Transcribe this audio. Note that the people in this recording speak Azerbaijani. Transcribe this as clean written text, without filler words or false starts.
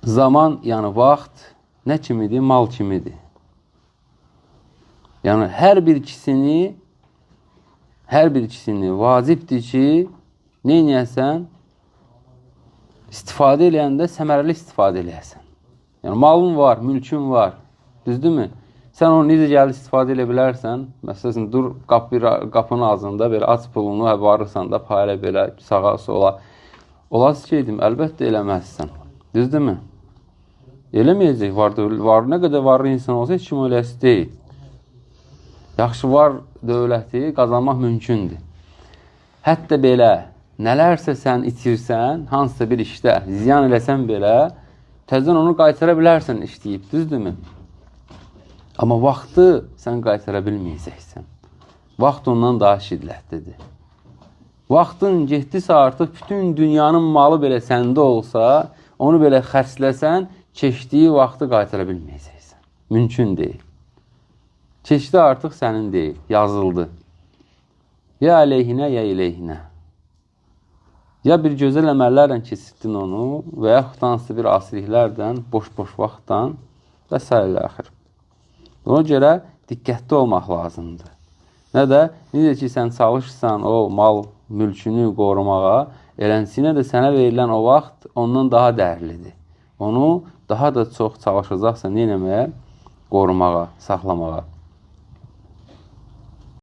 zaman, yəni vaxt nə kimidir? Mal kimidir. Yəni, hər bir ikisini vacibdir ki, neynəyəsən? İstifadə eləyəndə səmərəli istifadə eləyəsən. Yəni, malın var, mülkün var, düzdürmü? Sən onu necə gəlib istifadə edə bilərsən? Məsələn, dur qapının ağzında, belə aç pulunu varırsan da, payla belə sağa sola. Olası ki, əlbəttə eləməzsən. Düzdürmü? Eləməyəcək. Nə qədər varlı insan olsa, heç kim eləsi deyil. Yaxşı, var dövləti qazanmaq mümkündür. Hətta belə, nələrsə sən itirsən, hansısa bir işdə ziyan eləsən belə, təzdən onu qaytara bilərsən işləyib, düzdürmü? Amma vaxtı sən qaytara bilməyəcəksən. Vaxt ondan daha şiddətlidir. Vaxtın getdisə artıq bütün dünyanın malı belə səndə olsa, onu belə xərcləsən, keçdiyi vaxtı qaytara bilməyəcəksən. Mümkün deyil. Keçdi artıq sənin deyil, yazıldı. Ya əleyhinə, ya ileyhinə. Ya bir gözəl əməllərlə keçirdin onu və yaxud hansı bir asiliklərdən, boş-boş vaxtdan və s. axır. Buna görə diqqətli olmaq lazımdır. Nə də, necə ki, sən çalışırsan o mal mülkünü qorumağa, elənsinə də sənə verilən o vaxt ondan daha dəyərlidir. Onu daha da çox çalışacaqsan, nə eləməyə? Qorumağa, saxlamağa.